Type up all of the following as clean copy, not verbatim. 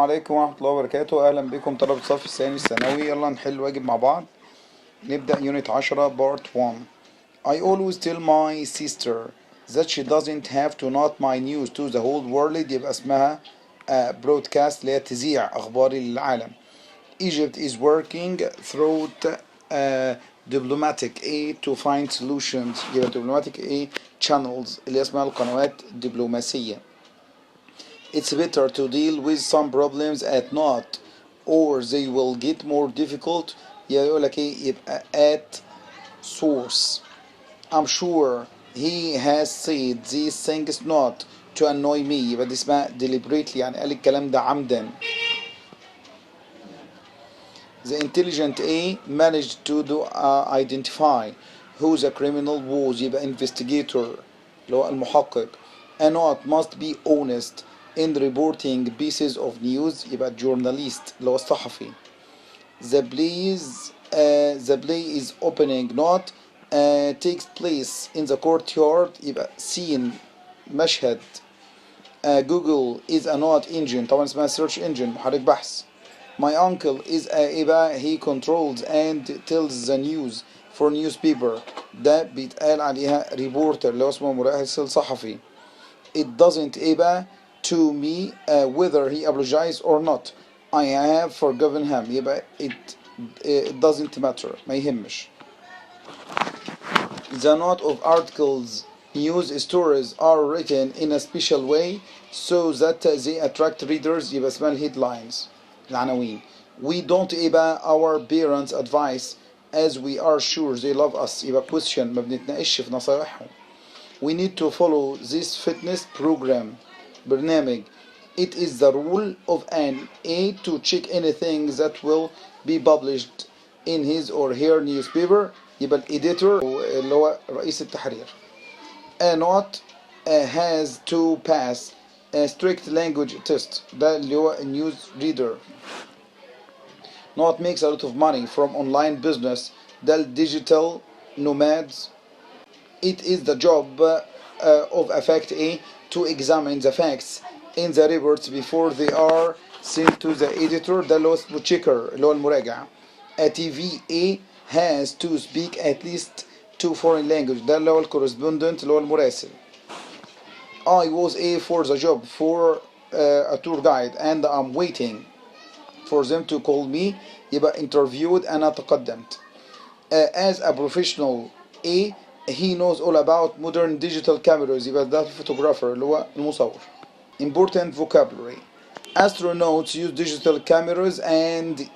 عليكم ورحمة الله وبركاته. أهلا بكم طلبة الصف الثاني الثانوي. يلا نحل واجب مع بعض. نبدأ يونت 10 بارت 1. I always tell my sister that she doesn't have to not my news to the whole world. يبقى اسمها broadcast اللي هي تذيع أخباري للعالم. Egypt is working through diplomatic aid to find solutions. يبقى diplomatic aid channels اللي اسمها القنوات الدبلوماسية. It's better to deal with some problems at not or they will get more difficult. يقول لك ايه؟ يبقى at source. I'm sure he has said these things not to annoy me. يبقى دي اسمها deliberately، يعني قال الكلام ده عمدا. The intelligent A managed to identify who the criminal was. يبقى investigator اللي هو المحقق. A not must be honest in reporting pieces of news. يبقى journalist اللي هو الصحفي. The play is opening not takes place in the courtyard. يبقى scene مشهد. Google is a not engine، طبعا اسمها search engine محرك بحث. My uncle is يبقى he controls and tells the news for newspaper. ده بيتقال عليها reporter اللي هو اسمه مراسل صحفي. It doesn't يبقى to me whether he apologized or not. I have forgiven him. يبقى it doesn't matter، ما يهمش. The note of articles, news stories are written in a special way so that they attract readers. يبقى اسمها الهيدلاينز العناوين. We don't يبقى our parents advice as we are sure they love us. يبقى question، ما بنتناقش في نصايحهم. We need to follow this fitness program برنامج. It is the rule of an A to check anything that will be published in his or her newspaper. يبقى الإديتور اللي هو رئيس التحرير. A not has to pass a strict language test. ده اللي هو news reader. Not makes a lot of money from online business. ده digital nomads. It is the job of a fact A to examine the facts in the reports before they are sent to the editor. ده اللي هو اسمه checker اللي هو المراجع. A TVA has to speak at least two foreign languages. ده اللي هو correspondent اللي هو المراسل. I was A for the job for a tour guide and I'm waiting for them to call me. يبقى interviewed أنا تقدمت. As a professional A he knows all about modern digital cameras. يبقى ده الفوتوغرافر اللي هو المصور. Important vocabulary. Astronauts use digital cameras and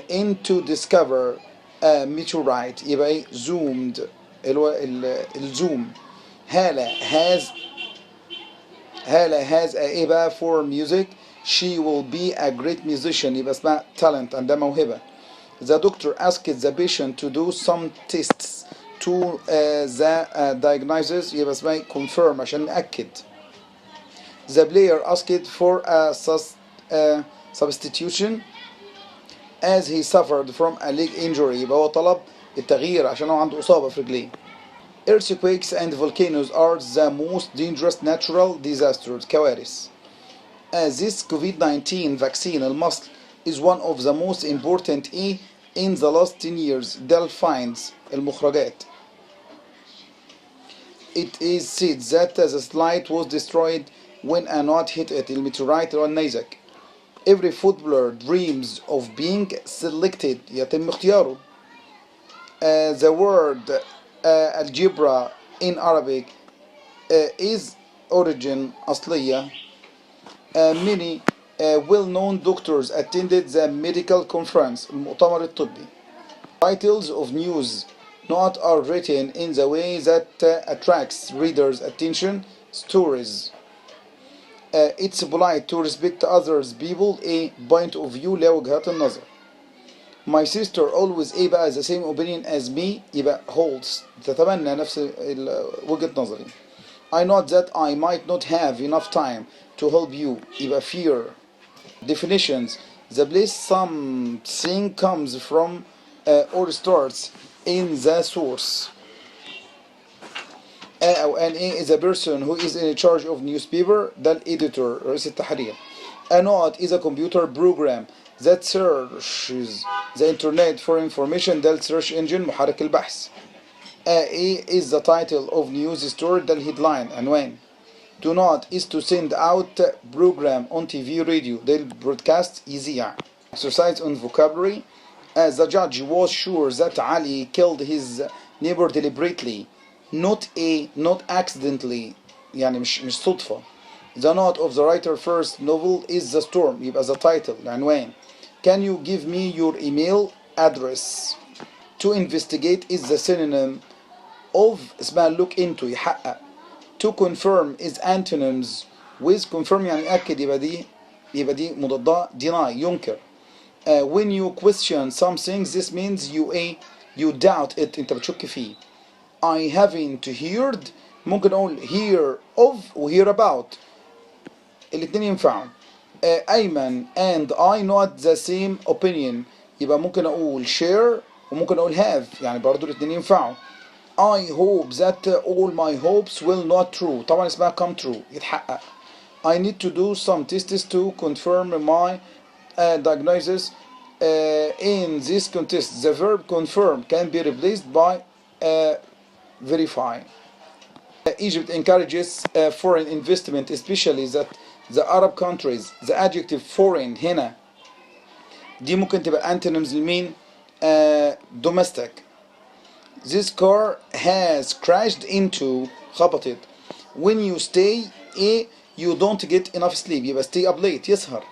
in to discover a meteorite. يبقى ايه؟ zoomed اللي هو الزوم. هالة has ايه بقى for music. She will be a great musician. يبقى اسمها talent، عندها موهبة. The doctor asked the patient to do some tests to the diagnosis. يبقى اسمها confirm عشان نأكد. The player asked for a substitution as he suffered from a leg injury. يبقى هو طلب التغيير عشان هو عنده إصابة في رجليه. Earthquakes and volcanoes are the most dangerous natural disasters. كوارث. This COVID-19 vaccine المصل is one of the most important in the last 10 years. ده finds المخرجات. It is said that the satellite was destroyed when a not hit it. الميتيرايت اللي هو النيزك. Every footballer dreams of being selected. يتم اختياره. The word algebra in Arabic is origin أصلية. Many well-known doctors attended the medical conference المؤتمر الطبي. Titles of news not are written in the way that attracts readers' attention. Stories. It's polite to respect others people a point of view لا وجهات النظر. My sister always بقى the same opinion as me. يبقى holds تتبنى نفس وجهة نظري. I know that I might not have enough time to help you. يبقى fear. Definitions. The place something comes from or starts in the source. أو an A is a person who is in charge of newspaper. ده الإديتور رئيس التحرير. A node is a computer program that searches the internet for information. ده search engine محرك البحث. A is the title of news story. ده headline عنوان. To node is to send out program on TV radio. ده broadcast يذيع. Exercise on vocabulary. The judge was sure that Ali killed his neighbor deliberately, not accidentally. يعني مش صدفة. The note of the writer's first novel is The Storm. يبقى the title العنوان. Can you give me your email address? To investigate is the synonym of اسمها look into يحقق. To confirm is antonyms with confirm يعني أكد. يبقى دي مضادها deny ينكر. When you question something, this means you doubt it. انت بتشك فيه. I haven't heard. ممكن اقول hear of و hear about. الاتنين ينفعوا. أيمن and I not the same opinion. يبقى ممكن اقول share وممكن اقول have. يعني برضو الاتنين ينفعوا. I hope that all my hopes will not true. طبعا اسمها come true يتحقق. I need to do some tests to confirm my diagnosis. In this context, the verb confirm can be replaced by verify. Egypt encourages foreign investment, especially that the Arab countries. The adjective foreign هنا دي ممكن تبقى antonyms لمين؟ domestic. This car has crashed into خبطت. When you stay you don't get enough sleep. يبقى stay up late يسهر.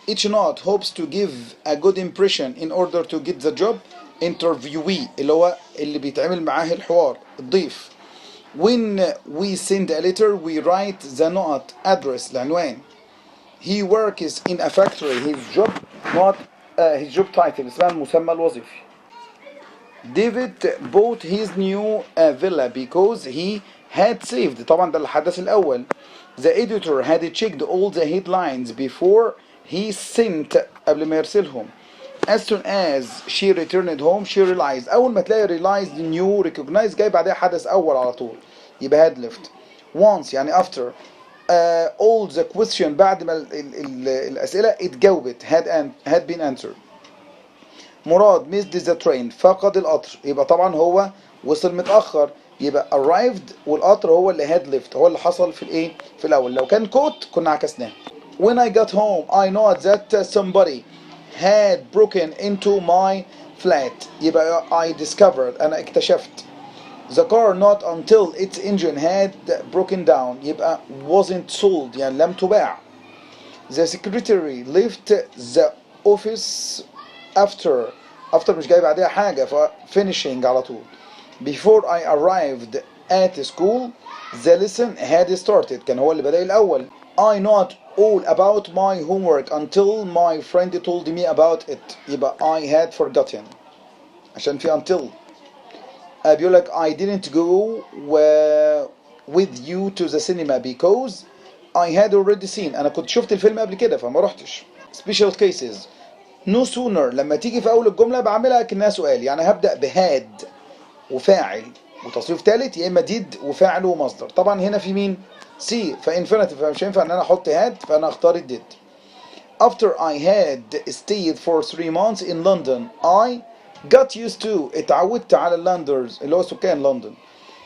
Each node hopes to give a good impression in order to get the job. Interviewee اللي هو اللي بيتعمل معاه الحوار الضيف. When we send a letter we write the note address العنوان. He works in a factory. His job not his job title اسمها المسمى الوظيفي. David bought his new villa because he had saved. طبعا ده الحدث الأول. The editor had checked all the headlines before he sent قبل ما يرسلهم. As soon as she returned home she realized. أول ما تلاقي realized new recognize جاي بعدها حدث أول على طول يبقى had left. Once يعني after. All the question بعد ما الأسئلة اتجاوبت had been answered. مراد missed the train. فقد القطر. يبقى طبعا هو وصل متأخر. يبقى arrived والقطر هو اللي had left. هو اللي حصل في الايه في الأول. لو كان كوت كنا عكسناه. When I got home I know that somebody had broken into my flat. يبقى I discovered أنا اكتشفت. The car not until its engine had broken down. يبقى wasn't sold يعني لم تباع. The secretary left the office after مش جاي بعدها حاجة finishing على طول. Before I arrived at school the lesson had started. كان هو اللي بدأ الأول. I not all about my homework until my friend told me about it. يبقى I had forgotten عشان في until. بيقول لك I didn't go with you to the cinema because I had already seen. أنا كنت شفت الفيلم قبل كده فما رحتش. Special cases. No sooner لما تيجي في أول الجملة بعملها كأنها سؤال. يعني هبدأ بهاد وفاعل وتصريف ثالث يا إما did وفاعل ومصدر. طبعا هنا في مين؟ سي فانفينيتيف فمش هينفع ان انا احط had فانا اختار did. After I had stayed for 3 months in London I got used to. اتعودت على اللندرز اللي هو سكان لندن.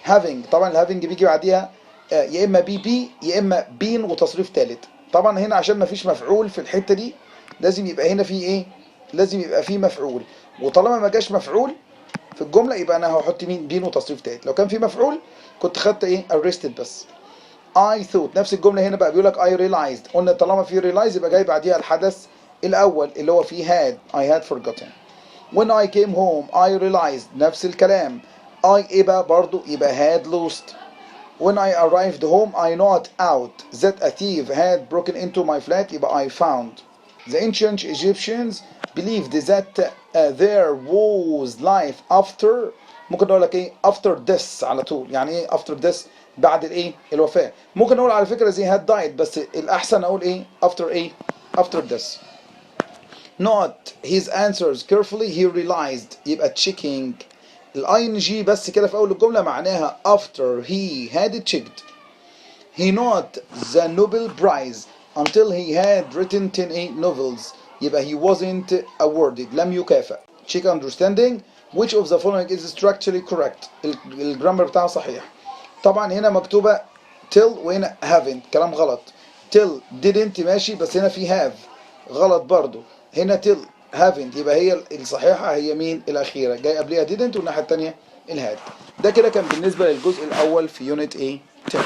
having طبعا الهافينج بيجي بعديها يا اما بي يا اما بين وتصريف ثالث. طبعا هنا عشان ما فيش مفعول في الحته دي لازم يبقى هنا في ايه؟ لازم يبقى في مفعول. وطالما ما جاش مفعول في الجمله يبقى انا هحط مين؟ بين وتصريف ثالث. لو كان في مفعول كنت خدت ايه؟ arrested بس. I thought نفس الجملة هنا بقى بيقول لك I realized. قلنا طالما في realize يبقى جاي بعديها الحدث الأول اللي هو فيه had. I had forgotten. When I came home I realized. نفس الكلام. I يبقى برضو يبقى had lost. When I arrived home I not out that a thief had broken into my flat. يبقى I found. The ancient Egyptians believed that there was life after. ممكن نقول لك ايه after death على طول. يعني ايه after death؟ بعد الايه الوفاة. ممكن اقول على فكرة زي had died بس الاحسن اقول ايه after ايه after death. Not his answers carefully he realized. يبقى checking ing بس كده في اول الجملة معناها after he had checked. He not the Nobel Prize until he had written 10 novels. يبقى he wasn't awarded. لم يكافئ. check understanding. which of the following is structurally correct. الجرامر بتاعه صحيح. طبعا هنا مكتوبة till وهنا haven't. كلام غلط. till didn't ماشي بس هنا في have. غلط برضو. هنا till haven't يبقى هي الصحيحة هي مين؟ الأخيرة. جاي قبلها didn't والناحية التانية الهاد. ده كده كان بالنسبة للجزء الأول في يونت A 10.